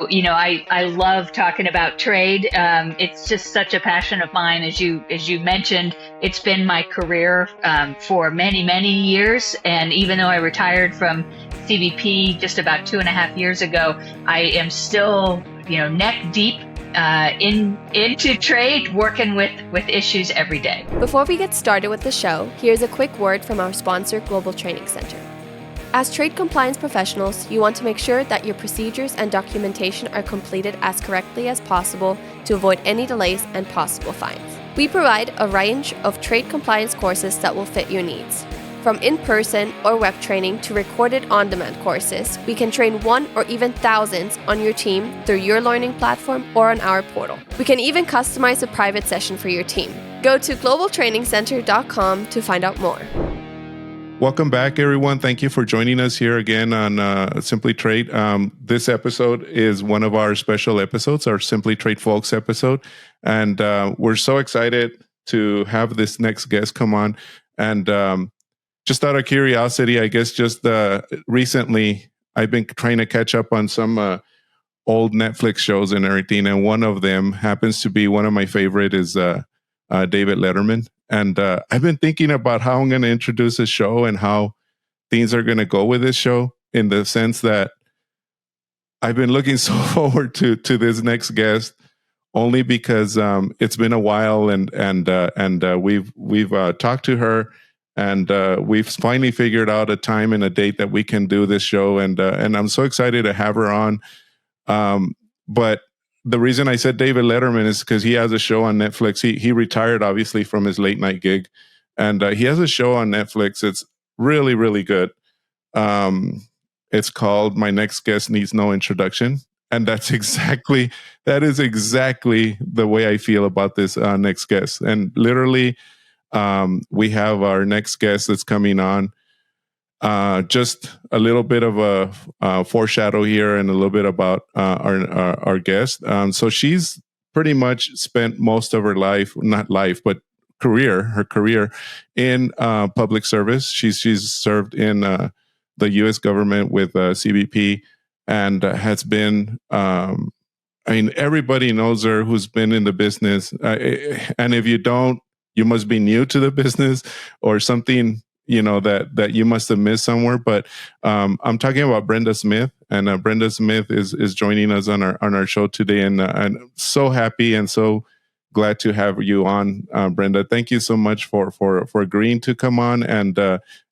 I love talking about trade. It's just such a passion of mine. As you mentioned, it's been my career for many, many years. And even though I retired from CBP just about 2.5 years ago, I am still, neck deep into trade, working with issues every day. Before we get started with the show, here's a quick word from our sponsor, Global Training Center. As trade compliance professionals, you want to make sure that your procedures and documentation are completed as correctly as possible to avoid any delays and possible fines. We provide a range of trade compliance courses that will fit your needs. From in-person or web training to recorded on-demand courses, we can train one or even thousands on your team through your learning platform or on our portal. We can even customize a private session for your team. Go to globaltrainingcenter.com to find out more. Welcome back, everyone. Thank you for joining us here again on Simply Trade. This episode is one of our special episodes, our Simply Trade Folks episode. And we're so excited to have this next guest come on. And just out of curiosity, I guess just recently, I've been trying to catch up on some old Netflix shows and everything. And one of them happens to be one of my favorite is David Letterman. And I've been thinking about how I'm going to introduce a show and how things are going to go with this show, in the sense that I've been looking so forward to this next guest, only because it's been a while, and we've talked to her, and we've finally figured out a time and a date that we can do this show, and I'm so excited to have her on. But the reason I said David Letterman is because he has a show on Netflix. He retired, obviously, from his late night gig. And he has a show on Netflix. It's really, really good. It's called My Next Guest Needs No Introduction. And that is exactly the way I feel about this next guest. And literally, we have our next guest that's coming on. Just a little bit of a foreshadow here and a little bit about our guest. So she's pretty much spent most of her life, not life, but her career in public service. She's served in the U.S. government with CBP, and has been, everybody knows her who's been in the business. And if you don't, you must be new to the business or something, that you must have missed somewhere. But I'm talking about Brenda Smith, and Brenda Smith is joining us on our show today, and I'm so happy and so glad to have you on, Brenda. Thank you so much for agreeing to come on. And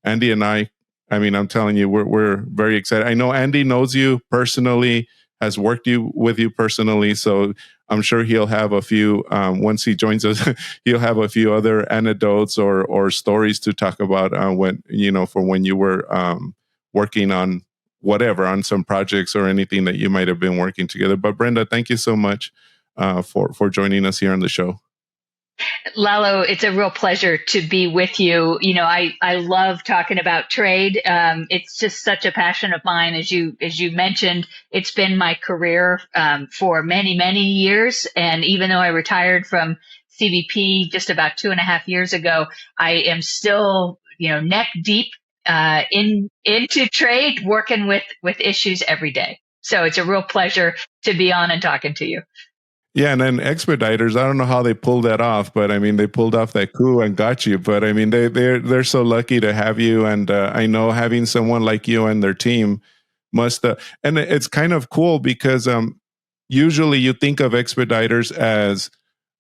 Andy and I'm telling you, we're very excited. I know Andy knows you personally, has worked with you personally, so I'm sure he'll have a few, once he joins us, he'll have a few other anecdotes or stories to talk about when you were working on on some projects or anything that you might have been working together. But Brenda, thank you so much for joining us here on the show. Lalo, it's a real pleasure to be with you. I love talking about trade. It's just such a passion of mine. As you mentioned, it's been my career for many, many years. And even though I retired from CBP just about 2.5 years ago, I am still, neck deep into trade, working with issues every day. So it's a real pleasure to be on and talking to you. Yeah, and then Expeditors, I don't know how they pulled that off, but they pulled off that coup and got you. But they're so lucky to have you, and I know having someone like you and their team must. And it's kind of cool because usually you think of Expeditors as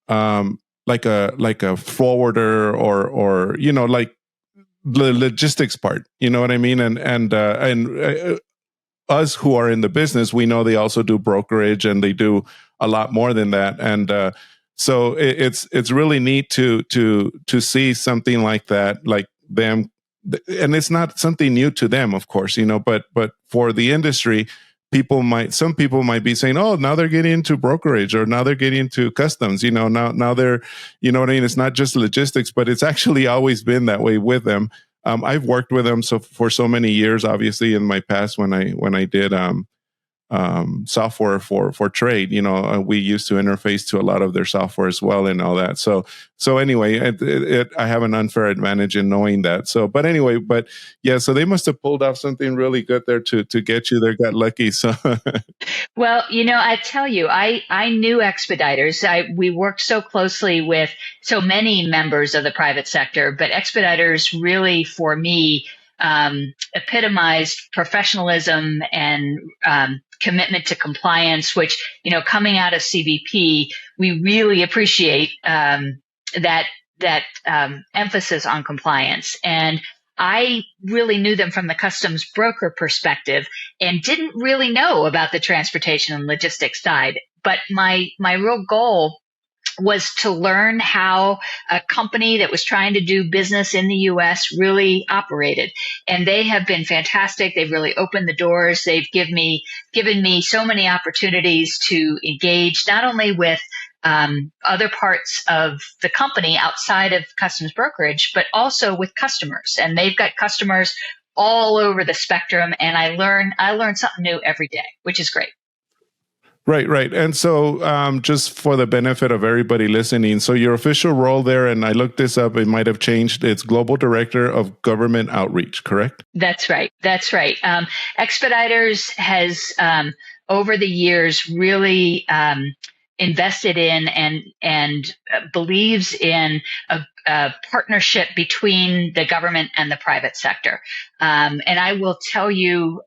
like a forwarder or like the logistics part. You know what I mean? And us who are in the business, we know they also do brokerage, and they do a lot more than that. And so it's really neat to see something like that, like them. And it's not something new to them, of course, but for the industry, some people might be saying, oh, now they're getting into brokerage, or now they're getting into customs, now they're, what I mean? It's not just logistics, but it's actually always been that way with them. I've worked with them for so many years, obviously in my past when I did software for trade. We used to interface to a lot of their software as well and all that. So anyway, I have an unfair advantage in knowing that. But anyway, yeah, so they must have pulled off something really good there to get you there. Got lucky. So Well, I tell you, I knew Expeditors. We worked so closely with so many members of the private sector, but Expeditors really, for me, epitomized professionalism and commitment to compliance, which, coming out of CBP, we really appreciate that emphasis on compliance. And I really knew them from the customs broker perspective and didn't really know about the transportation and logistics side. But my real goal was to learn how a company that was trying to do business in the U.S. really operated. And they have been fantastic. They've really opened the doors. They've given me so many opportunities to engage not only with other parts of the company outside of customs brokerage, but also with customers. And they've got customers all over the spectrum. And I learn something new every day, which is great. Right. And so just for the benefit of everybody listening, so your official role there, and I looked this up, it might have changed. It's Global Director of Government Outreach, correct? That's right. Expeditors has, over the years, really invested in and believes in a partnership between the government and the private sector. And I will tell you,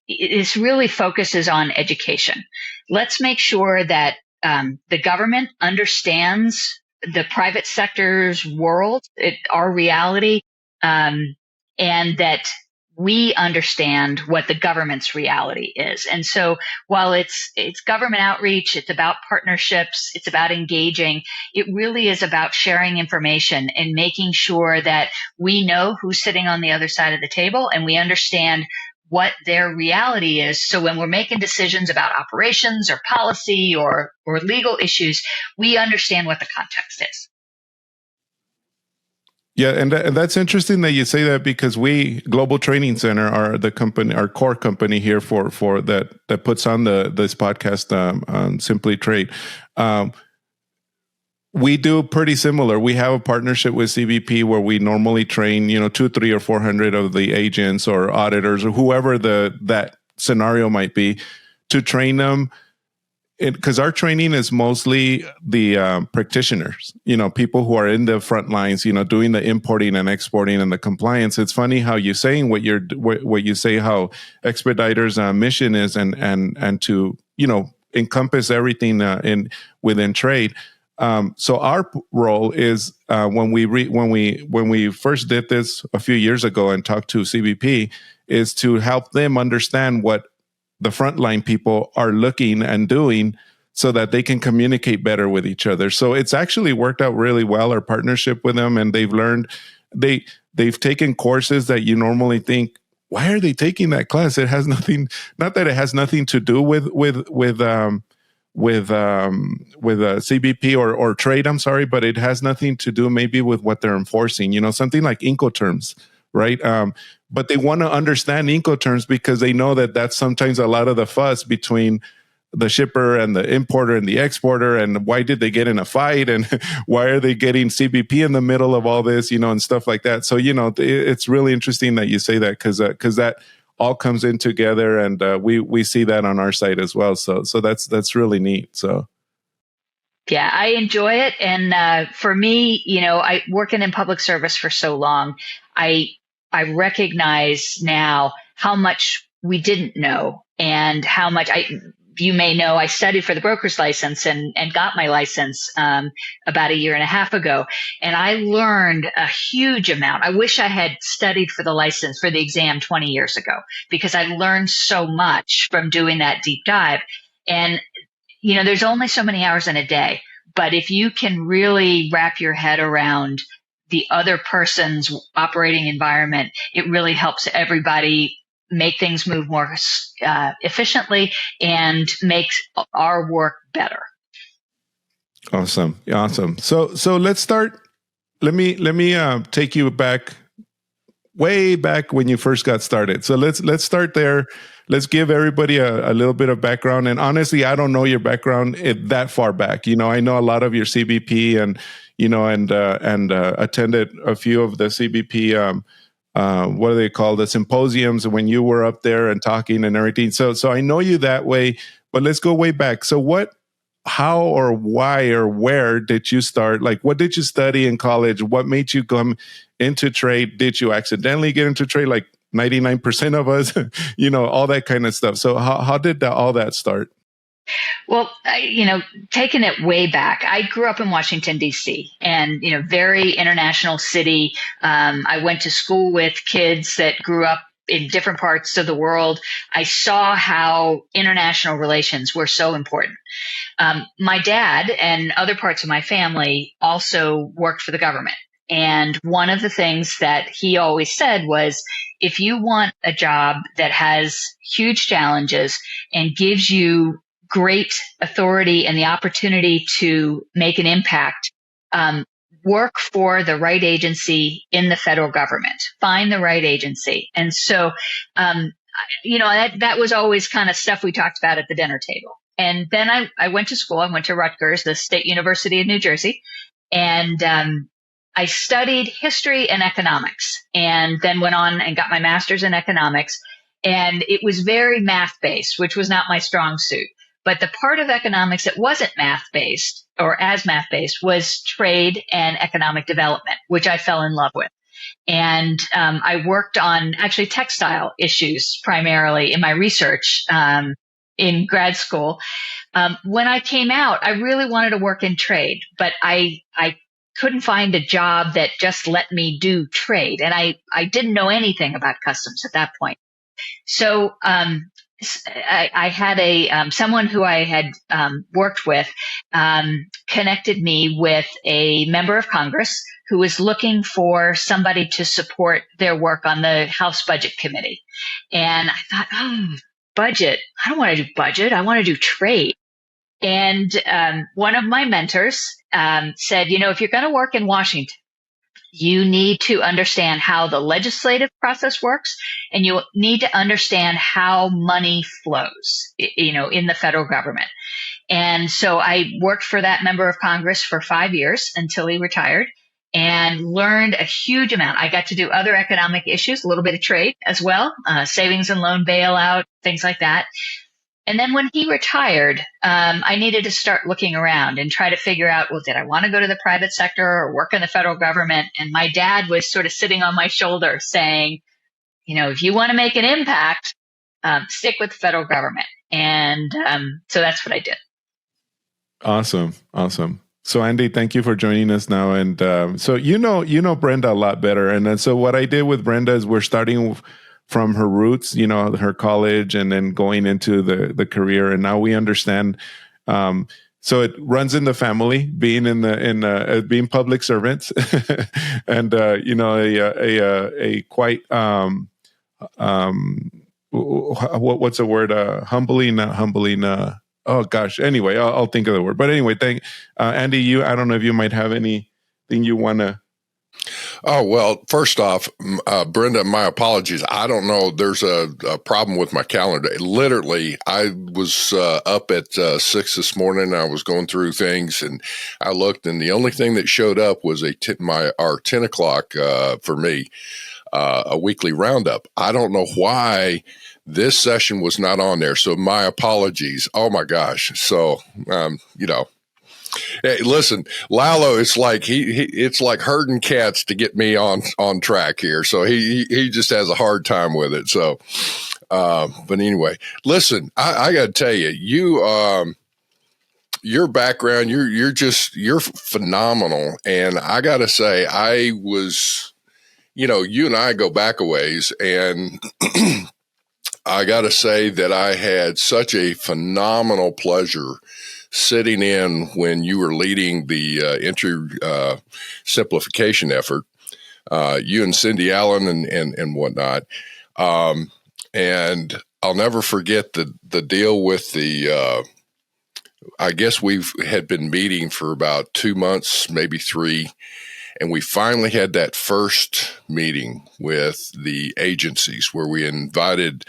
this really focuses on education. Let's make sure that the government understands the private sector's world, our reality, and that we understand what the government's reality is. And so while it's government outreach, it's about partnerships, it's about engaging, it really is about sharing information and making sure that we know who's sitting on the other side of the table and we understand what their reality is. So when we're making decisions about operations or policy or legal issues, we understand what the context is. Yeah, and that's interesting that you say that, because we, Global Training Center, are the company, our core company here for that puts on this podcast on Simply Trade. We do pretty similar. We have a partnership with CBP where we normally train, 200, 300, or 400 of the agents or auditors or whoever that scenario might be, to train them. Because our training is mostly the practitioners, people who are in the front lines, doing the importing and exporting and the compliance. It's funny how you're saying what you say, how Expeditors' mission is, and to encompass everything within trade. So our role is when we first did this a few years ago and talked to CBP, is to help them understand what the frontline people are looking and doing so that they can communicate better with each other. So it's actually worked out really well, our partnership with them, and they've learned, they've taken courses that you normally think, why are they taking that class? It has nothing, not that it has nothing to do with CBP or trade, I'm sorry, but it has nothing to do maybe with what they're enforcing, something like Incoterms, right? But they want to understand Incoterms because they know that that's sometimes a lot of the fuss between the shipper and the importer and the exporter, and why did they get in a fight, and why are they getting CBP in the middle of all this, and stuff like that. So, it's really interesting that you say that, because that all comes in together, and we see that on our side as well. So that's really neat. So. Yeah, I enjoy it. And for me, I working in public service for so long, I recognize now how much we didn't know, and how much you may know, I studied for the broker's license and got my license about a year and a half ago. And I learned a huge amount. I wish I had studied for the license, for the exam 20 years ago, because I learned so much from doing that deep dive. And, there's only so many hours in a day, but if you can really wrap your head around the other person's operating environment, it really helps everybody make things move more efficiently and makes our work better. Awesome. So let's start. Let me take you back, way back when you first got started. So let's start there. let's give everybody a little bit of background. And honestly, I don't know your background that far back. I know a lot of your CBP and attended a few of the CBP. What do they call the symposiums when you were up there and talking and everything. So I know you that way. But let's go way back. So how or why or where did you start? Like, what did you study in college? What made you come into trade? Did you accidentally get into trade? Like 99% of us, all that kind of stuff. So how did all that start? Well, taking it way back, I grew up in Washington, D.C., and, very international city. I went to school with kids that grew up in different parts of the world. I saw how international relations were so important. My dad and other parts of my family also worked for the government. And one of the things that he always said was, if you want a job that has huge challenges and gives you great authority and the opportunity to make an impact, work for the right agency in the federal government. Find the right agency. And so, that was always kind of stuff we talked about at the dinner table. And then I went to school. I went to Rutgers, the State University of New Jersey, and I studied history and economics, and then went on and got my master's in economics. And it was very math-based, which was not my strong suit. But the part of economics that wasn't math-based or as math-based was trade and economic development, which I fell in love with. And I worked on actually textile issues primarily in my research in grad school. When I came out, I really wanted to work in trade, but I couldn't find a job that just let me do trade. And I didn't know anything about customs at that point. So I had someone who I had worked with connected me with a member of Congress who was looking for somebody to support their work on the House Budget Committee. And I thought, budget. I don't want to do budget. I want to do trade. And one of my mentors said, if you're going to work in Washington, you need to understand how the legislative process works, and you need to understand how money flows, in the federal government. And so I worked for that member of Congress for 5 years until he retired, and learned a huge amount. I got to do other economic issues, a little bit of trade as well, savings and loan bailout, things like that. And then when he retired, I needed to start looking around and try to figure out, well, did I want to go to the private sector or work in the federal government? And my dad was sort of sitting on my shoulder saying, if you want to make an impact, stick with the federal government. And so that's what I did. Awesome. So Andy, thank you for joining us now. And so you know Brenda a lot better. And then so what I did with Brenda is we're starting from her roots, her college, and then going into the career. And now we understand. So it runs in the family, being being public servants, and a quite what's the word? Humbling, not humbling. Oh gosh. Anyway, I'll think of the word. But anyway, Andy. I don't know if you might have anything you want to. Oh, well, first off, Brenda, my apologies. I don't know. There's a problem with my calendar. Literally, I was up at 6 this morning. I was going through things, and I looked, and the only thing that showed up was our 10 o'clock for me, a weekly roundup. I don't know why this session was not on there. So my apologies. Oh, my gosh. So, Hey, listen, Lalo, it's like it's like herding cats to get me on track here. So he just has a hard time with it. So, but anyway, listen, I got to tell you, your background, you're phenomenal. And I got to say, I was, you and I go back a ways, and I got to say that I had such a phenomenal pleasure sitting in when you were leading the simplification effort, you and Cindy Allen and whatnot. And I'll never forget the deal with I guess had been meeting for about 2 months, maybe 3. And we finally had that first meeting with the agencies where we invited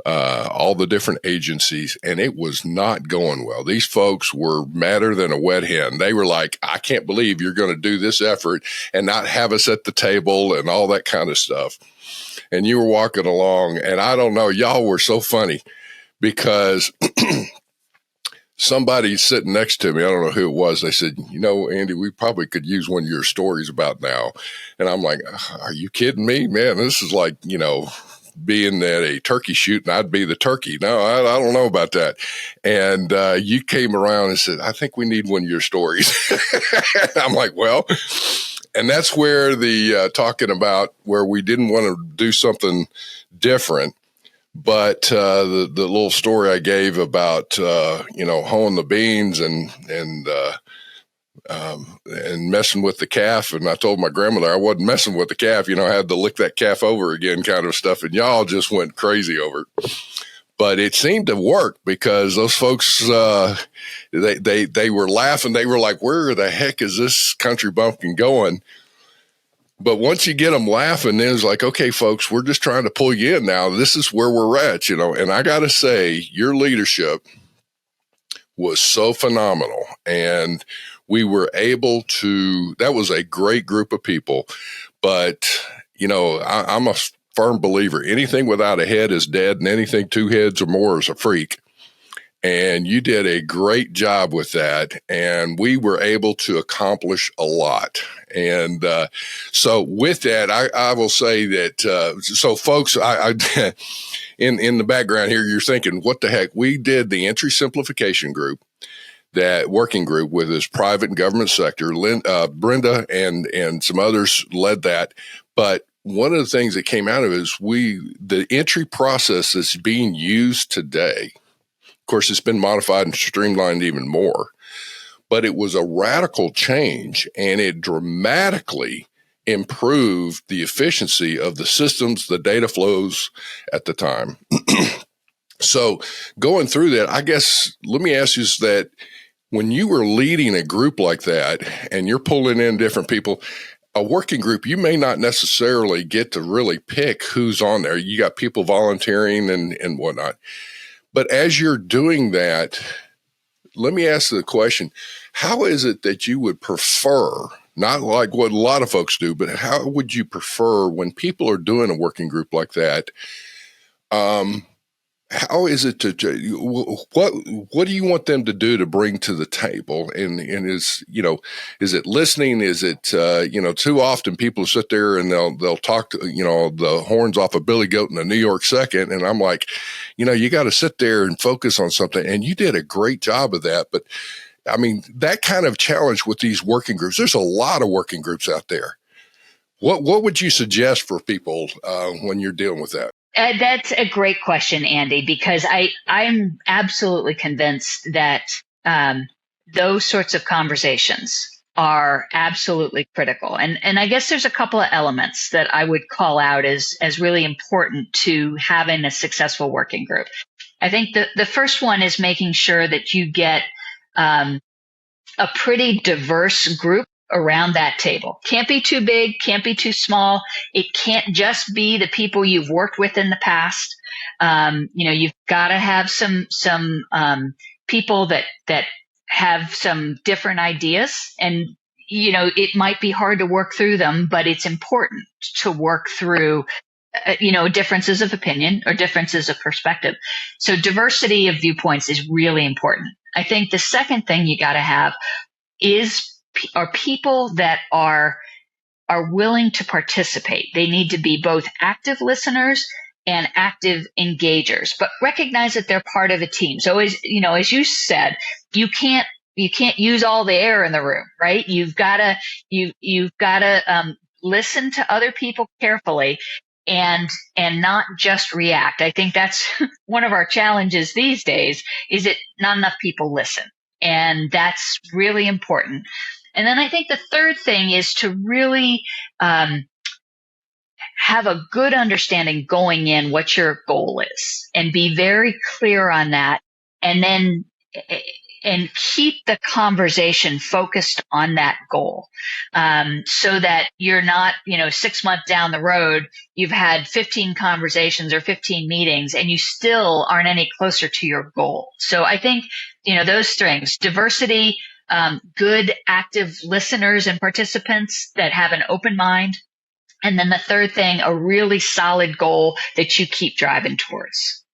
all the different agencies, and it was not going well. These folks were madder than a wet hen. They were like, I can't believe you're going to do this effort and not have us at the table and all that kind of stuff. And you were walking along, and I don't know, y'all were so funny because somebody sitting next to me, I don't know who it was, they said, Andy, we probably could use one of your stories about now. And I'm like, are you kidding me? Man, this is like, being at a turkey shoot and I'd be the turkey. No, I don't know about that. And you came around and said, I think we need one of your stories. I'm like, well, and that's where the talking about where we didn't want to do something different. But the little story I gave about, hoeing the beans and messing with the calf. And I told my grandmother I wasn't messing with the calf, I had to lick that calf over again kind of stuff. And y'all just went crazy over it. But it seemed to work because those folks, they were laughing. They were like, where the heck is this country bumpkin going? But once you get them laughing, then it's like, okay, folks, we're just trying to pull you in now. This is where we're at, And I got to say, your leadership was so phenomenal. And we were able to, that was a great group of people. But, I'm a firm believer, anything without a head is dead, and anything 2 heads or more is a freak. And you did a great job with that. And we were able to accomplish a lot. And so with that, I will say that, so folks, I in the background here, you're thinking, what the heck? We did the entry simplification group, that working group with this private and government sector. Brenda and some others led that. But one of the things that came out of it is the entry process that's being used today. Of course, it's been modified and streamlined even more, but it was a radical change, and it dramatically improved the efficiency of the systems, the data flows at the time. So going through that, I guess, let me ask you that when you were leading a group like that and you're pulling in different people, a working group, you may not necessarily get to really pick who's on there. You got people volunteering and whatnot. But as you're doing that, let me ask the question, how is it that you would prefer, not like what a lot of folks do, but how would you prefer when people are doing a working group like that? How is it what do you want them to do to bring to the table? And is it listening? Is it, too often people sit there and they'll talk to, the horns off a billy goat in a New York second. And I'm like, you got to sit there and focus on something. And you did a great job of that. But I mean, that kind of challenge with these working groups, there's a lot of working groups out there. What would you suggest for people when you're dealing with that? That's a great question, Andy, because I'm absolutely convinced that those sorts of conversations are absolutely critical. And I guess there's a couple of elements that I would call out as really important to having a successful working group. I think the first one is making sure that you get a pretty diverse group around that table. Can't be too big, can't be too small. It can't just be the people you've worked with in the past. You've got to have some people that have some different ideas, and it might be hard to work through them, but it's important to work through differences of opinion or differences of perspective. So diversity of viewpoints is really important. I think the second thing you got to have are people that are willing to participate. They need to be both active listeners and active engagers, but recognize that they're part of a team. So as you said, you can't use all the air in the room, right? You've got to listen to other people carefully and not just react. I think that's one of our challenges these days, is that not enough people listen. And that's really important. And then I think the third thing is to really have a good understanding going in what your goal is and be very clear on that. And then and keep the conversation focused on that goal, so that you're not, 6 months down the road, you've had 15 conversations or 15 meetings and you still aren't any closer to your goal. So I think, those things, diversity, good active listeners and participants that have an open mind. And then the third thing, a really solid goal that you keep driving towards.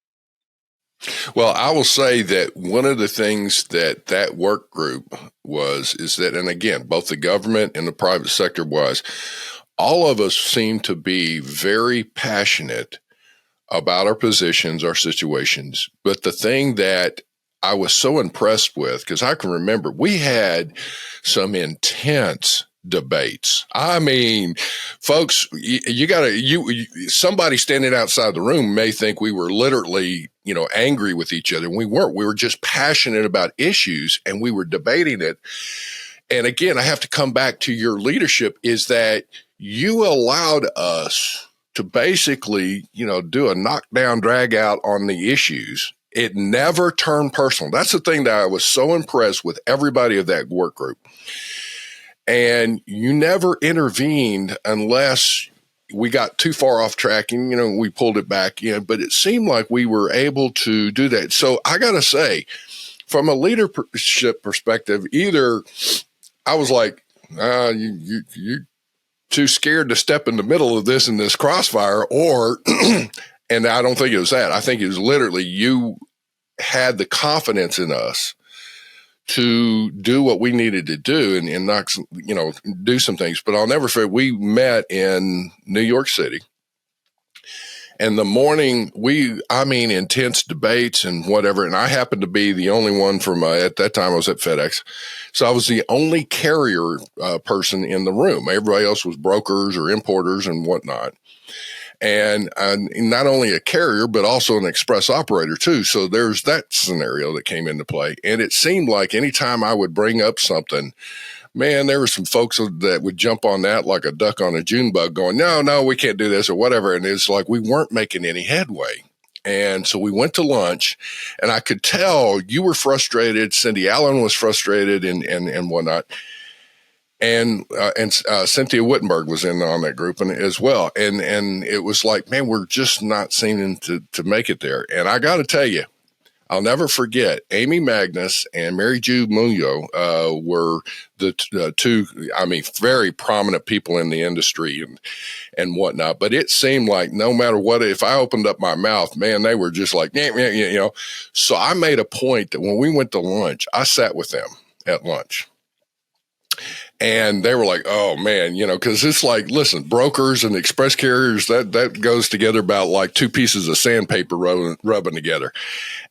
Well, I will say that one of the things that work group is that, and again, both the government and the private sector all of us seem to be very passionate about our positions, our situations. But the thing that I was so impressed with, because I can remember we had some intense debates. I mean, folks, somebody standing outside the room may think we were literally, angry with each other. And we weren't. We were just passionate about issues and we were debating it. And again, I have to come back to your leadership, is that you allowed us to basically, do a knockdown, drag out on the issues. It never turned personal. That's the thing that I was so impressed with everybody of that work group. And you never intervened unless we got too far off track and, we pulled it back in. But it seemed like we were able to do that. So I got to say, from a leadership perspective, either I was like, you're too scared to step in the middle of this in this crossfire, or, and I don't think it was that. I think it was literally you had the confidence in us to do what we needed to do and not, do some things. But I'll never forget, we met in New York City. And the morning intense debates and whatever. And I happened to be the only one at that time I was at FedEx. So I was the only carrier person in the room. Everybody else was brokers or importers and whatnot. And not only a carrier, but also an express operator too. So there's that scenario that came into play. And it seemed like anytime I would bring up something, man, there were some folks that would jump on that like a duck on a June bug going, no, we can't do this or whatever. And it's like we weren't making any headway. And so we went to lunch and I could tell you were frustrated. Cindy Allen was frustrated and whatnot. And Cynthia Wittenberg was in on that group as well. And it was like, man, we're just not seeming to make it there. And I got to tell you, I'll never forget, Amy Magnus and Mary Ju Muyo were the two, very prominent people in the industry and whatnot. But it seemed like no matter what, if I opened up my mouth, man, they were just like, So I made a point that when we went to lunch, I sat with them at lunch. And they were like, oh, man, because it's like, listen, brokers and express carriers, that goes together about like two pieces of sandpaper rubbing together.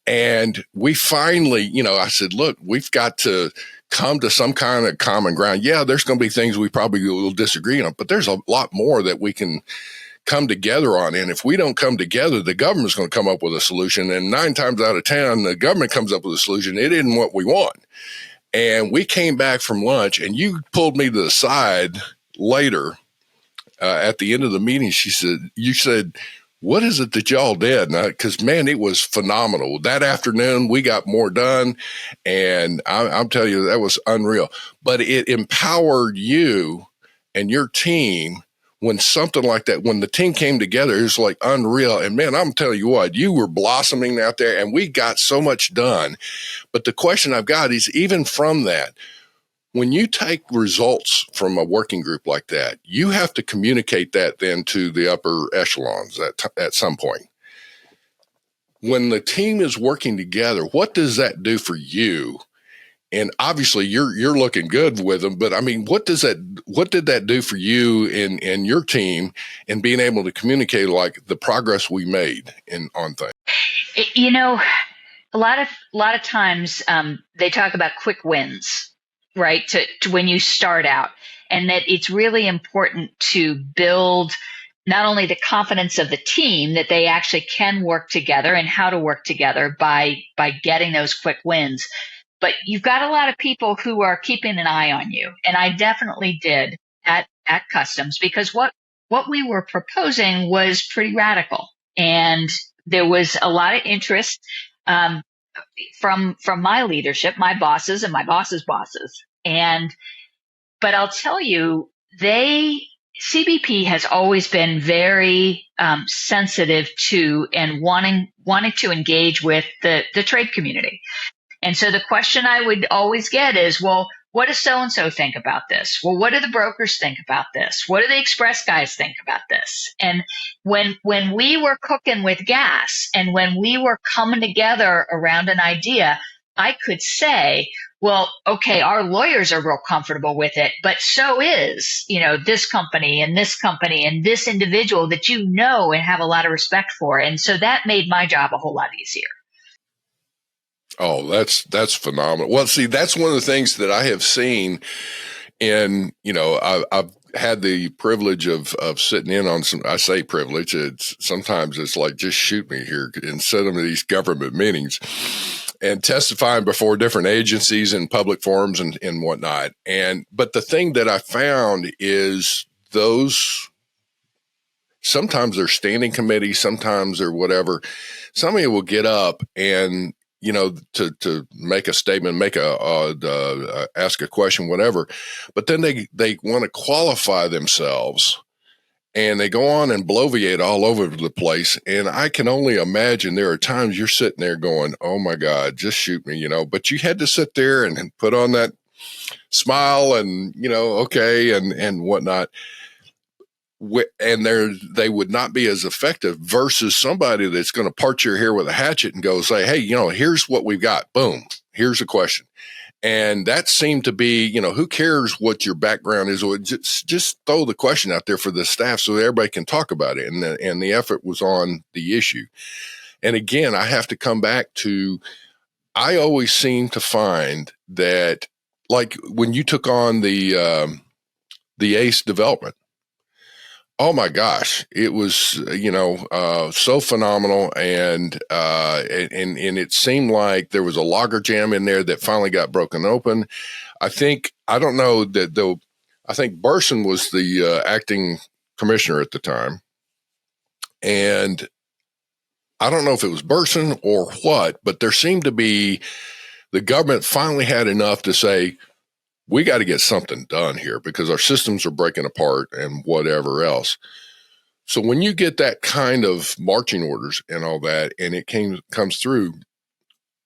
And we finally, I said, look, we've got to come to some kind of common ground. Yeah, there's going to be things we probably will disagree on, but there's a lot more that we can come together on. And if we don't come together, the government's going to come up with a solution. And 9 times out of 10, the government comes up with a solution. It isn't what we want. And we came back from lunch and you pulled me to the side later at the end of the meeting. You said, what is it that y'all did? Because, man, it was phenomenal. That afternoon, we got more done. And I'm telling you, that was unreal. But it empowered you and your team when something like that, when the team came together, it was like unreal. And man, I'm telling you what, you were blossoming out there and we got so much done. But the question I've got is, even from that, when you take results from a working group like that, you have to communicate that then to the upper echelons at some point. When the team is working together, what does that do for you? And obviously you're looking good with them, but I mean, what did that do for you and your team in being able to communicate like the progress we made on things? A lot of times they talk about quick wins, right? To when you start out, and that it's really important to build not only the confidence of the team that they actually can work together and how to work together by getting those quick wins. But you've got a lot of people who are keeping an eye on you. And I definitely did at Customs, because what we were proposing was pretty radical. And there was a lot of interest. from my leadership, my bosses and my boss's bosses. But I'll tell you, CBP has always been very sensitive to and wanting to engage with the trade community. And so the question I would always get is, well, what does so-and-so think about this? Well, what do the brokers think about this? What do the express guys think about this? And when we were cooking with gas and when we were coming together around an idea, I could say, well, okay, our lawyers are real comfortable with it, but so is, this company and this individual that and have a lot of respect for. And so that made my job a whole lot easier. Oh, that's phenomenal. Well, see, that's one of the things that I have seen in, I've had the privilege of sitting in on some, I say privilege, sometimes it's like, just shoot me here in some of these government meetings and testifying before different agencies and public forums and whatnot. But the thing that I found is sometimes they're standing committees, sometimes they're whatever. Somebody will get up and, to make a statement, ask a question, whatever. But then they want to qualify themselves and they go on and bloviate all over the place. And I can only imagine there are times you're sitting there going, oh my God, just shoot me, but you had to sit there and put on that smile and, okay, and whatnot. And they would not be as effective versus somebody that's going to part your hair with a hatchet and go say, hey, here's what we've got. Boom. Here's a question. And that seemed to be, who cares what your background is? Just throw the question out there for the staff so everybody can talk about it. And the effort was on the issue. And again, I have to come back to, I always seem to find that, like when you took on the ACE development, oh my gosh, it was, so phenomenal. And it seemed like there was a logger jam in there that finally got broken open. I don't know that though. I think Burson was the acting commissioner at the time. And I don't know if it was Burson or what, but there seemed to be the government finally had enough to say, we got to get something done here because our systems are breaking apart and whatever else. So when you get that kind of marching orders and all that, and it comes through,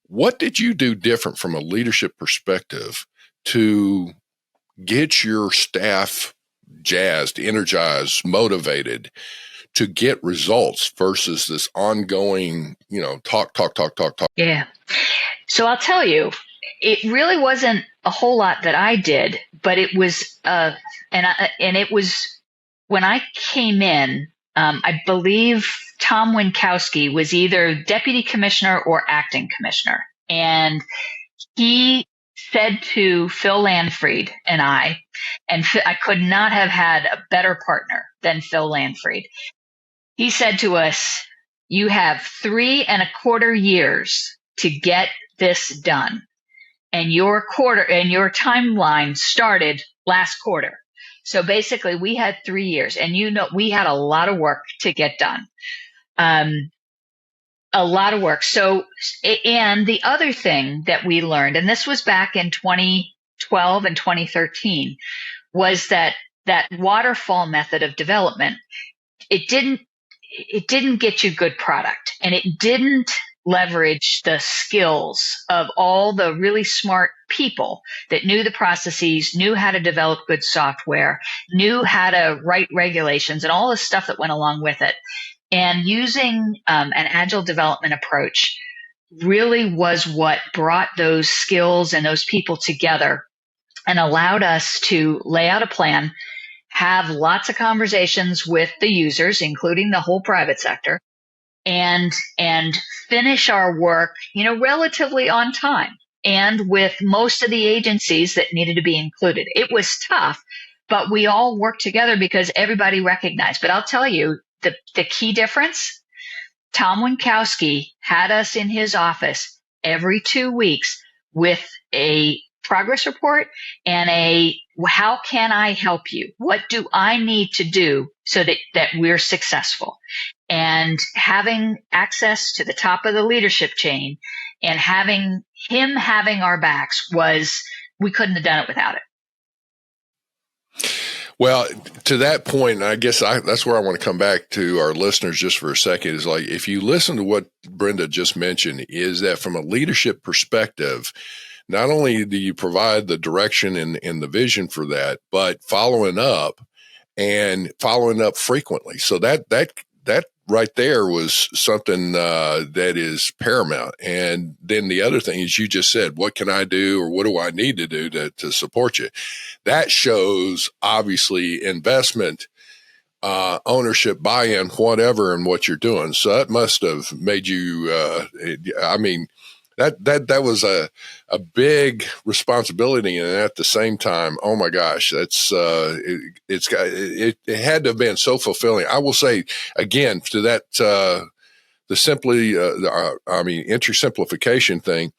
what did you do different from a leadership perspective to get your staff jazzed, energized, motivated to get results versus this ongoing, talk? Yeah. So I'll tell you, it really wasn't a whole lot that I did, but it was, and it was when I came in, I believe Tom Winkowski was either deputy commissioner or acting commissioner. And he said to Phil Landfried and I could not have had a better partner than Phil Landfried. He said to us, you have 3.25 years to get this done. And your timeline started last quarter. So basically we had 3 years and we had a lot of work to get done. A lot of work. So, and the other thing that we learned, and this was back in 2012 and 2013, was that waterfall method of development, it didn't get you good product, and it didn't leverage the skills of all the really smart people that knew the processes, knew how to develop good software, knew how to write regulations and all the stuff that went along with it. And using an agile development approach really was what brought those skills and those people together and allowed us to lay out a plan, have lots of conversations with the users, including the whole private sector, and finish our work, relatively on time and with most of the agencies that needed to be included. It was tough, but we all worked together because everybody recognized. But I'll tell you, the key difference, Tom Winkowski had us in his office every 2 weeks with a progress report and a how can I help you? What do I need to do so that we're successful? And having access to the top of the leadership chain and having our backs we couldn't have done it without it. Well, to that point, I guess that's where I want to come back to our listeners just for a second, is like, if you listen to what Brenda just mentioned, is that from a leadership perspective, not only do you provide the direction and the vision for that, but following up frequently. So that right there was something that is paramount. And then the other thing is, you just said, what can I do, or what do I need to do to support you? That shows obviously investment, ownership, buy-in, whatever, in what you're doing. So that must have made you, that was a big responsibility. And at the same time, oh my gosh, that's, it had to have been so fulfilling. I will say again, to that, entry simplification thing,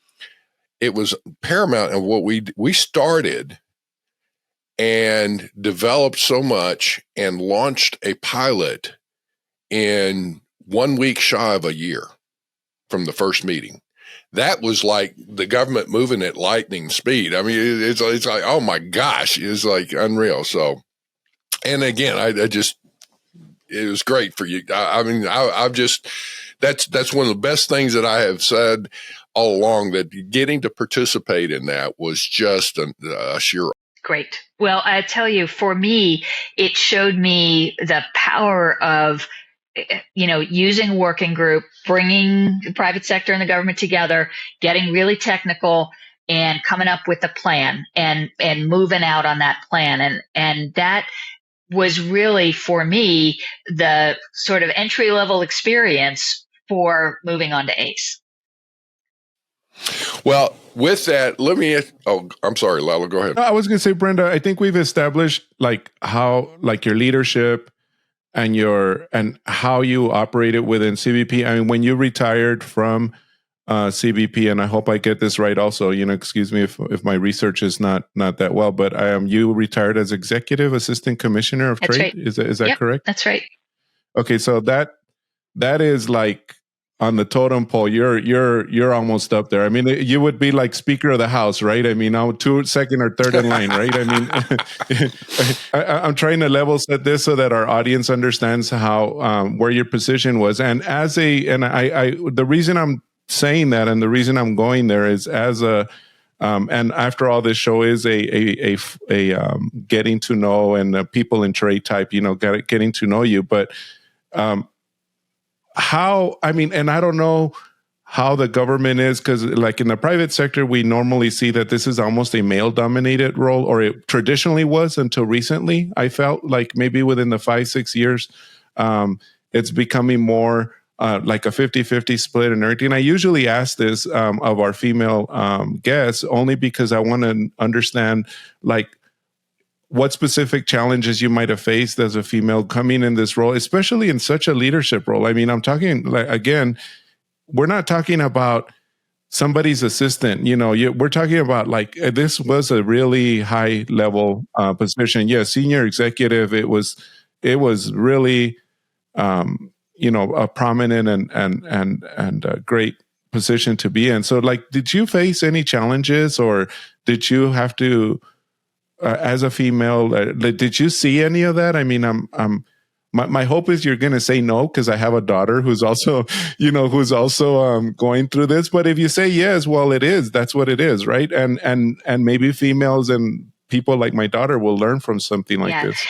it was paramount in what we started and developed so much and launched a pilot in 1 week shy of a year from the first meeting. That was like the government moving at lightning speed. I mean, it's like, oh my gosh, it's like unreal. So, and again, it was great for you. I've just, that's one of the best things that I have said all along, that getting to participate in that was just a sheer. Great. Well, I tell you, for me, it showed me the power of, using a working group, bringing the private sector and the government together, getting really technical and coming up with a plan and moving out on that plan. And that was really, for me, the sort of entry level experience for moving on to ACE. Well, with that, I'm sorry, Lalo, go ahead. I was going to say, Brenda, I think we've established how your leadership and how you operated within CBP. I mean, when you retired from CBP, and I hope I get this right also, excuse me if my research is not that well, but you retired as Executive Assistant Commissioner of That's Trade. Right. Is that correct? That's right. Okay, so that is like on the totem pole. You're almost up there. I mean, you would be like Speaker of the House, right? I mean, now second or third in line, right? I mean, I'm trying to level set this so that our audience understands how where your position was, and the reason I'm saying that, and the reason I'm going there, is as a and after all, this show is a getting to know and people in trade type, getting to know you, but and I don't know how the government is, because like in the private sector, we normally see that this is almost a male dominated role, or it traditionally was until recently. I felt like maybe within the 5-6 years, it's becoming more like a 50-50 split and everything. I usually ask this of our female guests only because I want to understand what specific challenges you might have faced as a female coming in this role, especially in such a leadership role. I mean, I'm talking again, we're not talking about somebody's assistant, we're talking about this was a really high level position. Yeah. Senior executive. It was really, a prominent and a great position to be in. So did you face any challenges, or did you have to, as a female, did you see any of that? I mean, my hope is you're going to say no, because I have a daughter who's also, going through this. But if you say yes, well, that's what it is, right? And maybe females and people like my daughter will learn from something like this.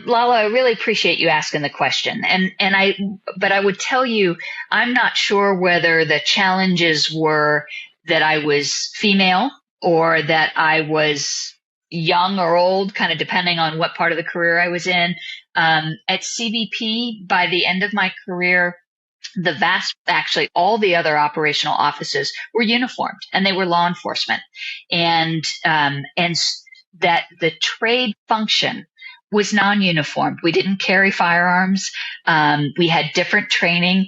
Lalo, I really appreciate you asking the question. But I would tell you, I'm not sure whether the challenges were that I was female or that I was young or old, kind of depending on what part of the career I was in. At CBP, by the end of my career, actually all the other operational offices were uniformed, and they were law enforcement. And that the trade function was non-uniformed. We didn't carry firearms. We had different training,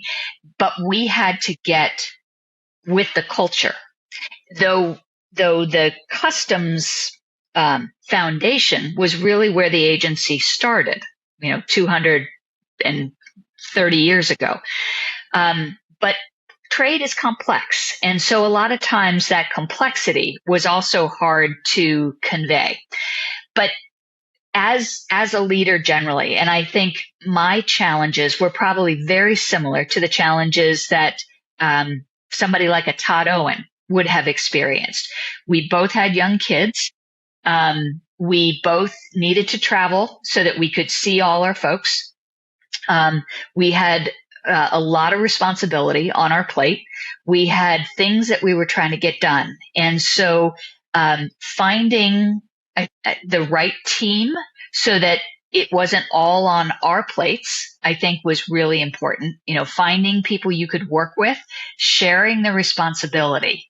but we had to get with the culture. Though though the customs foundation was really where the agency started, 230 years ago. But trade is complex. And so a lot of times that complexity was also hard to convey. But as a leader generally, and I think my challenges were probably very similar to the challenges that somebody like a Todd Owen would have experienced. We both had young kids. We both needed to travel so that we could see all our folks. We had a lot of responsibility on our plate. We had things that we were trying to get done. And so finding the right team so that it wasn't all on our plates, I think was really important. Finding people you could work with, sharing the responsibility,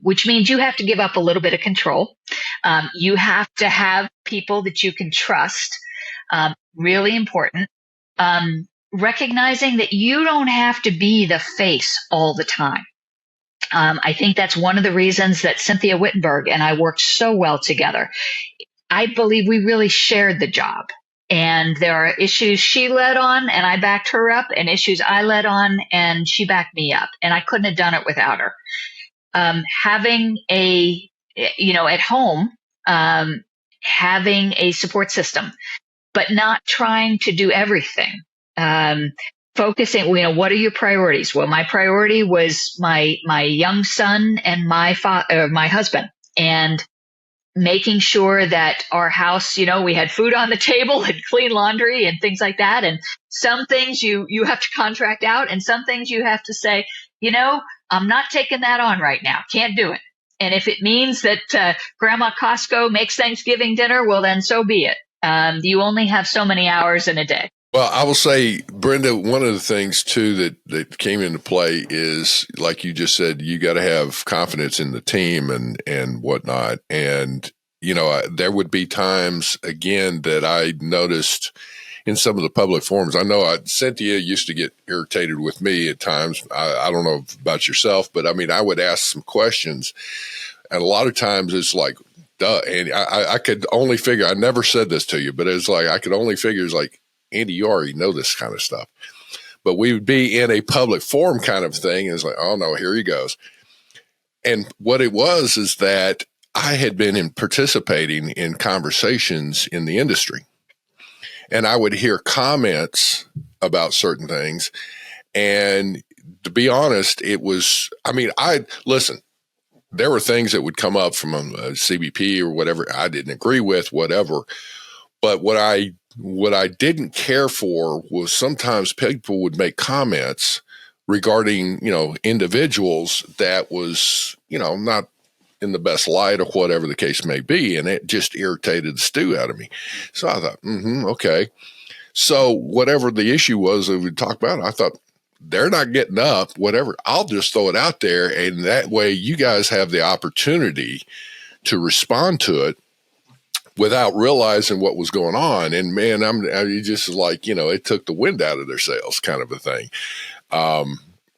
which means you have to give up a little bit of control. You have to have people that you can trust. Really important. Recognizing that you don't have to be the face all the time. I think that's one of the reasons that Cynthia Wittenberg and I worked so well together. I believe we really shared the job. And there are issues she led on and I backed her up, and issues I led on and she backed me up. And I couldn't have done it without her. Having at home, having a support system, but not trying to do everything. Focusing, what are your priorities? Well, my priority was my young son and my husband, and making sure that our house, we had food on the table and clean laundry and things like that. And some things you have to contract out, and some things you have to say, I'm not taking that on right now. Can't do it. And if it means that Grandma Costco makes Thanksgiving dinner, well, then so be it. You only have so many hours in a day. Well, I will say, Brenda, one of the things too that came into play is, like you just said, you got to have confidence in the team and whatnot. And, there would be times, again, that I noticed in some of the public forums. I know Cynthia used to get irritated with me at times. I don't know about yourself, but I would ask some questions. And a lot of times it's like, duh. And I could only figure, I never said this to you, but it's like, I could only figure it's like, Andy, you already know this kind of stuff. But we would be in a public forum kind of thing. And it's like, oh no, here he goes. And what it was is that I had been participating in conversations in the industry. And I would hear comments about certain things. And to be honest, it was, listen, there were things that would come up from a CBP or whatever I didn't agree with, whatever. But what I didn't care for was sometimes people would make comments regarding, individuals that was, not in the best light or whatever the case may be. And it just irritated the stew out of me. So I thought, okay. So whatever the issue was that we talked about, I thought, they're not getting up, whatever. I'll just throw it out there. And that way you guys have the opportunity to respond to it without realizing what was going on. And man, I just like, it took the wind out of their sails kind of a thing.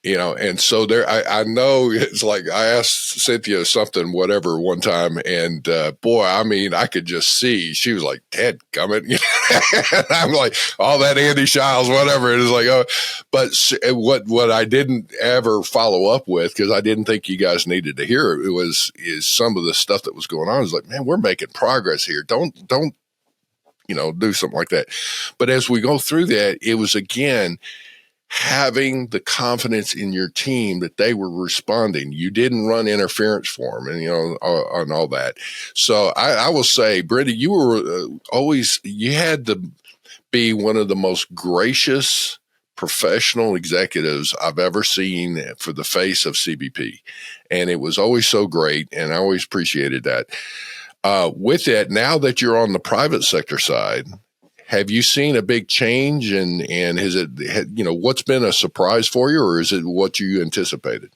And so there, I know it's like, I asked Cynthia something, whatever, one time. And, boy, I could just see, she was like, Ted coming. And I'm like, all that Andy Shiles, whatever. It is like, oh, but what I didn't ever follow up with, because I didn't think you guys needed to hear it, is some of the stuff that was going on. Is like, man, we're making progress here. Don't, do something like that. But as we go through that, it was again, having the confidence in your team that they were responding. You didn't run interference for them and, and all that. So I will say, Brenda, you were you had to be one of the most gracious professional executives I've ever seen for the face of CBP. And it was always so great. And I always appreciated that. With that, now that you're on the private sector side, have you seen a big change, and has it, what's been a surprise for you, or is it what you anticipated?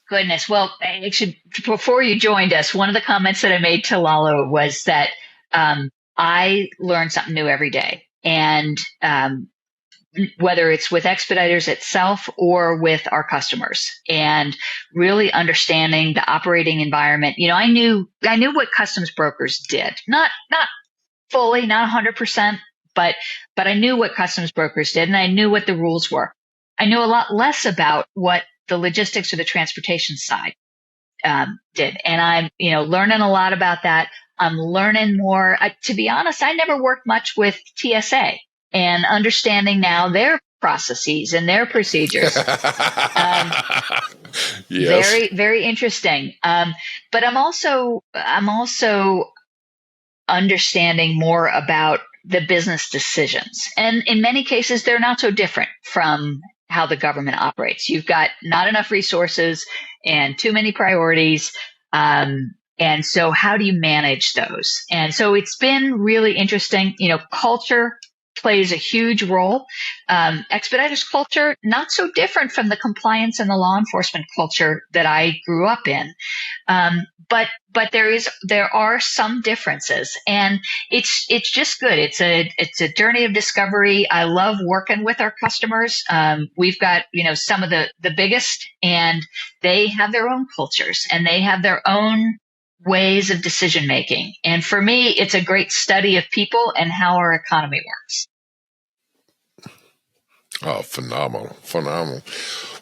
Goodness. Well, actually, before you joined us, one of the comments that I made to Lalo was that I learn something new every day. And whether it's with Expeditors itself or with our customers, and really understanding the operating environment. I knew what customs brokers did, not fully, not 100%, but I knew what customs brokers did, and I knew what the rules were. I knew a lot less about what the logistics or the transportation side did, and I'm learning a lot about that. I'm learning more. To be honest, I never worked much with TSA, and understanding now their processes and their procedures. Yes. Very, very interesting. But I'm also understanding more about the business decisions. And in many cases, they're not so different from how the government operates. You've got not enough resources and too many priorities. And so how do you manage those? And so it's been really interesting. Culture plays a huge role. Expeditors culture, not so different from the compliance and the law enforcement culture that I grew up in. But there are some differences, and it's just good. It's a journey of discovery. I love working with our customers. We've got, some of the biggest, and they have their own cultures and they have their own ways of decision making. And for me, it's a great study of people and how our economy works. Oh, phenomenal.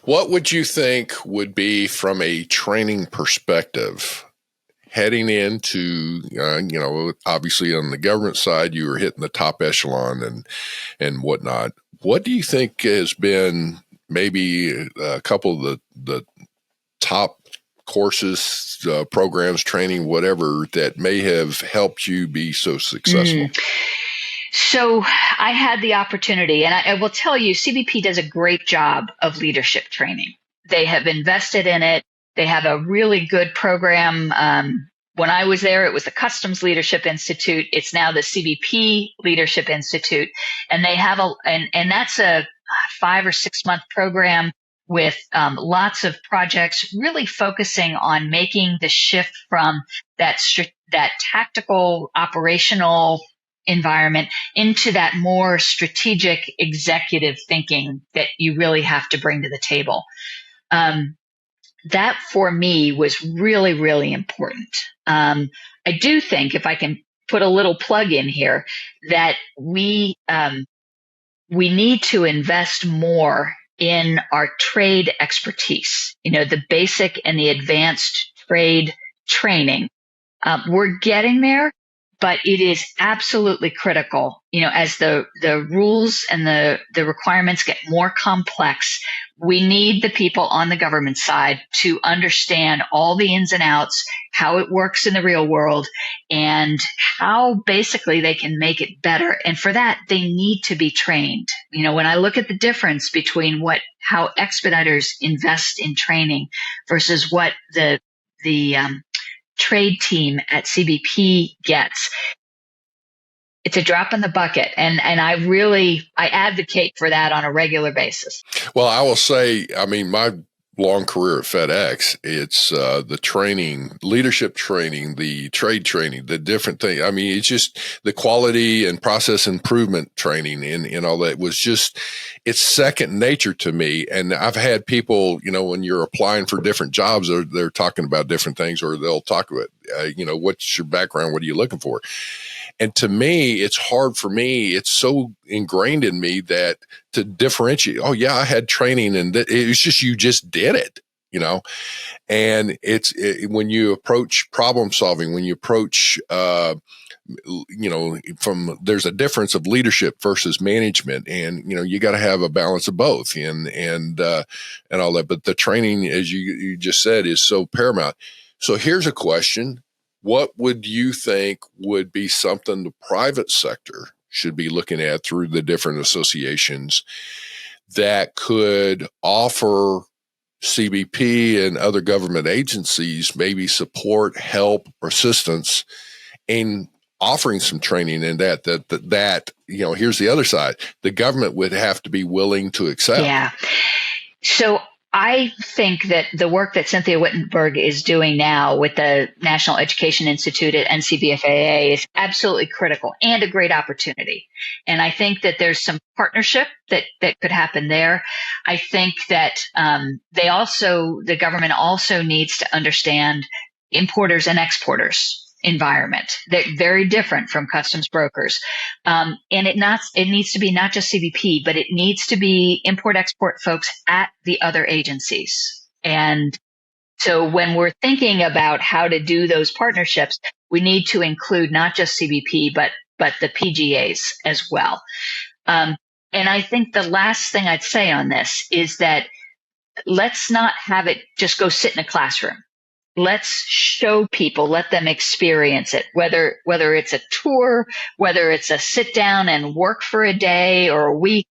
What would you think would be, from a training perspective, heading into, obviously on the government side, you were hitting the top echelon and whatnot. What do you think has been maybe a couple of the top courses, programs, training, whatever, that may have helped you be so successful? So I had the opportunity, and I will tell you, CBP does a great job of leadership training. They have invested in it. They have a really good program. When I was there, it was the Customs Leadership Institute. It's now the CBP Leadership Institute. And they have and that's a 5 or 6 month program with lots of projects, really focusing on making the shift from that tactical operational environment into that more strategic executive thinking that you really have to bring to the table. That for me was really, really important. I do think, if I can put a little plug in here, that we need to invest more in our trade expertise, the basic and the advanced trade training. We're getting there, but it is absolutely critical, as the rules and the requirements get more complex. We need the people on the government side to understand all the ins and outs, how it works in the real world, and how basically they can make it better. And for that, they need to be trained. When I look at the difference between how Expeditors invest in training versus what the trade team at CBP gets, it's a drop in the bucket. And I advocate for that on a regular basis. Well, I will say, my long career at FedEx, it's the training, leadership training, the trade training, the different thing. It's just the quality and process improvement training and all that was just, it's second nature to me. And I've had people, when you're applying for different jobs, they're talking about different things, or they'll talk about, what's your background? What are you looking for? And to me, it's hard for me. It's so ingrained in me that to differentiate, oh yeah, I had training, and it was just, you just did it, and when you approach problem solving, when you approach, there's a difference of leadership versus management, and, you got to have a balance of both and all that. But the training, as you just said, is so paramount. So here's a question. What would you think would be something the private sector should be looking at through the different associations that could offer CBP and other government agencies maybe support, help, or assistance in offering some training? And that here's the other side. The government would have to be willing to accept. Yeah. So I think that the work that Cynthia Wittenberg is doing now with the National Education Institute at NCBFAA is absolutely critical and a great opportunity. And I think that there's some partnership that could happen there. I think that the government also needs to understand importers and exporters environment. They're very different from customs brokers. And it needs to be not just CBP, but it needs to be import-export folks at the other agencies. And so when we're thinking about how to do those partnerships, we need to include not just CBP, but the PGAs as well. And I think the last thing I'd say on this is that let's not have it just go sit in a classroom. Let's show people, let them experience it, whether it's a tour, whether it's a sit down and work for a day or a week.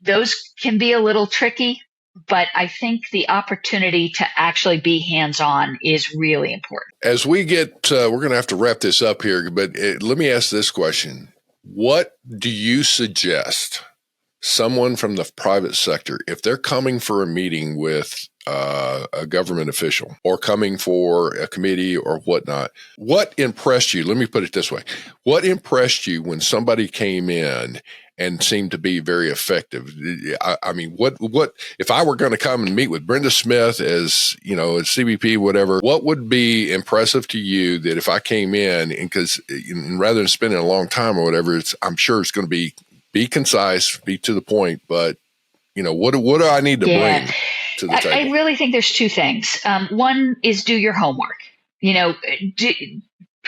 Those can be a little tricky, but I think the opportunity to actually be hands-on is really important. As we get, we're going to have to wrap this up here, but let me ask this question. What do you suggest someone from the private sector, if they're coming for a meeting with a government official or coming for a committee or whatnot, what impressed you? Let me put it this way. What impressed you when somebody came in and seemed to be very effective? I mean, what if I were going to come and meet with Brenda Smith as, as CBP, whatever, what would be impressive to you that if I came in, and because rather than spending a long time or whatever, I'm sure it's going to be concise, be to the point, but what do I need to bring to the table? I really think there's two things. One is do your homework.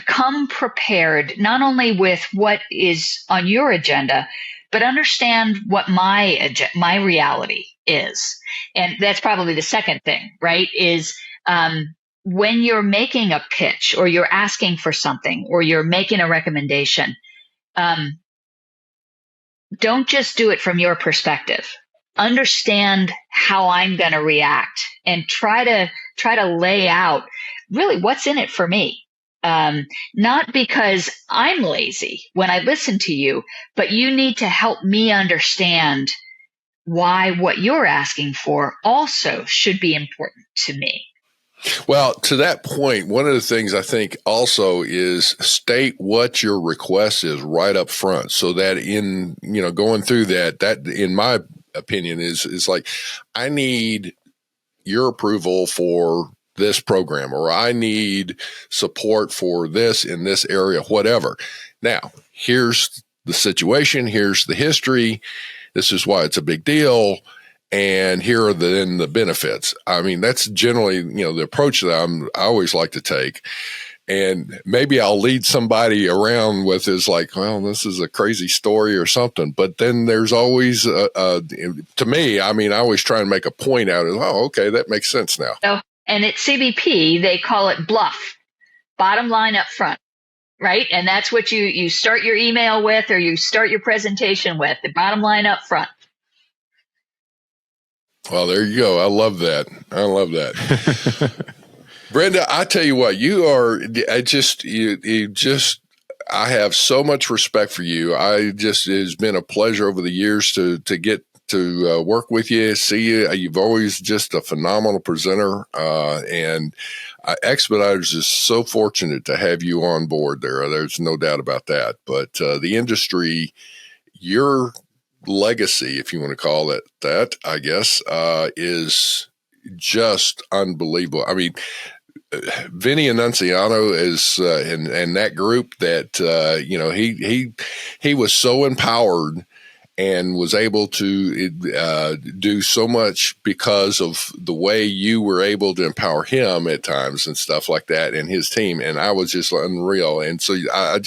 Come prepared not only with what is on your agenda, but understand what my reality is. And that's probably the second thing, right? Is when you're making a pitch or you're asking for something or you're making a recommendation, don't just do it from your perspective. Understand how I'm going to react and try to lay out really what's in it for me. Not because I'm lazy when I listen to you, but you need to help me understand why what you're asking for also should be important to me. Well, to that point, one of the things I think also is state what your request is right up front, so that in, going through that in my opinion is like, I need your approval for this program, or I need support for this in this area, whatever. Now, here's the situation. Here's the history. This is why it's a big deal. And here are the benefits. I mean, that's generally, the approach that I always like to take. And maybe I'll lead somebody around with is like, well, this is a crazy story or something. But then there's always, to me, I mean, I always try and make a point out of, oh, okay, that makes sense now. So, and at CBP, they call it bluff, bottom line up front, right? And that's what you start your email with, or you start your presentation with, the bottom line up front. Well, there you go. I love that. Brenda, I tell you what, I have so much respect for you. It's been a pleasure over the years to get to work with you, see you. You've always just a phenomenal presenter. And Expeditors is so fortunate to have you on board there. There's no doubt about that. But the industry, your legacy, if you want to call it that, I guess, is just unbelievable. I mean, Vinny Annunziano is and that group that he was so empowered and was able to do so much because of the way you were able to empower him at times and stuff like that, and his team. And I was just unreal. And so I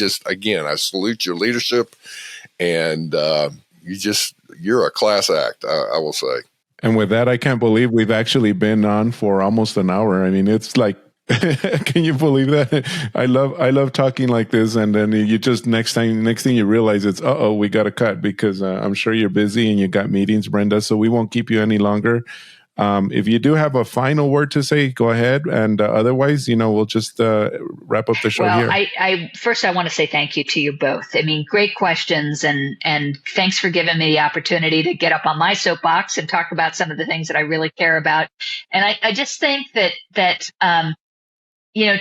salute your leadership, and you're a class act, I will say. And with that, I can't believe we've actually been on for almost an hour. I mean, it's like, can you believe that? I love talking like this, and then you just next thing you realize it's we got to cut, because I'm sure you're busy and you got meetings, Brenda. So we won't keep you any longer. If you do have a final word to say, go ahead. And otherwise, we'll just wrap up the show here. I first, I want to say thank you to you both. I mean, great questions, and thanks for giving me the opportunity to get up on my soapbox and talk about some of the things that I really care about. And I just think that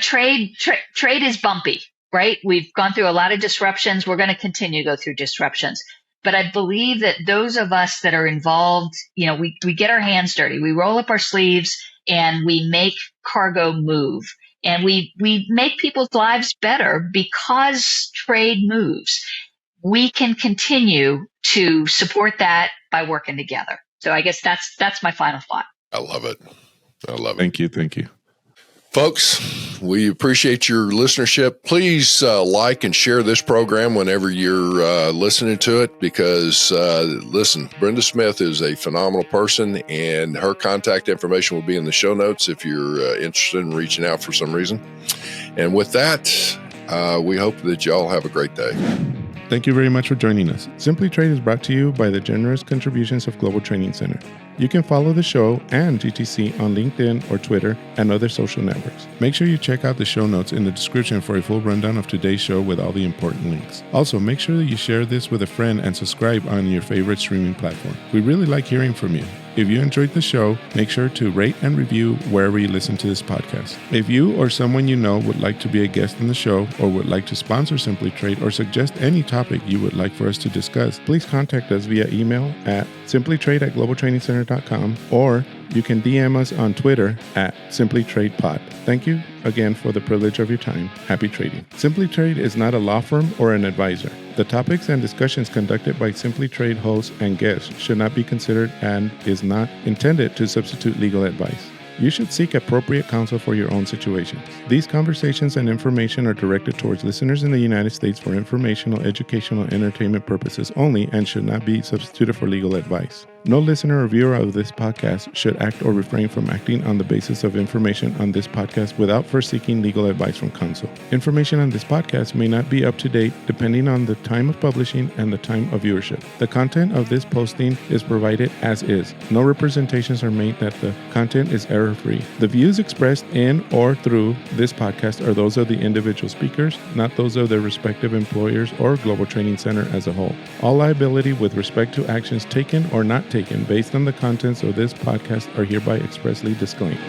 trade is bumpy, right? We've gone through a lot of disruptions. We're going to continue to go through disruptions. But I believe that those of us that are involved, we get our hands dirty. We roll up our sleeves and we make cargo move. And we make people's lives better because trade moves. We can continue to support that by working together. So I guess that's my final thought. I love it. Thank you. Folks, we appreciate your listenership. Please like and share this program whenever you're listening to it because, listen, Brenda Smith is a phenomenal person, and her contact information will be in the show notes if you're interested in reaching out for some reason. And with that, we hope that y'all have a great day. Thank you very much for joining us. Simply Trade is brought to you by the generous contributions of Global Training Center. You can follow the show and GTC on LinkedIn or Twitter and other social networks. Make sure you check out the show notes in the description for a full rundown of today's show with all the important links. Also, make sure that you share this with a friend and subscribe on your favorite streaming platform. We really like hearing from you. If you enjoyed the show, make sure to rate and review wherever you listen to this podcast. If you or someone you know would like to be a guest on the show or would like to sponsor Simply Trade or suggest any topic you would like for us to discuss, please contact us via email at simplytrade@globaltrainingcenter.com or you can DM us on Twitter at simplytradepod. Thank you again for the privilege of your time. Happy trading. Simply Trade is not a law firm or an advisor. The topics and discussions conducted by Simply Trade hosts and guests should not be considered and is not intended to substitute legal advice. You should seek appropriate counsel for your own situations. These conversations and information are directed towards listeners in the United States for informational, educational, and entertainment purposes only and should not be substituted for legal advice. No listener or viewer of this podcast should act or refrain from acting on the basis of information on this podcast without first seeking legal advice from counsel. Information on this podcast may not be up to date depending on the time of publishing and the time of viewership. The content of this posting is provided as is. No representations are made that the content is error-free. The views expressed in or through this podcast are those of the individual speakers, not those of their respective employers or Global Training Center as a whole. All liability with respect to actions taken or not taken based on the contents of this podcast are hereby expressly disclaimed.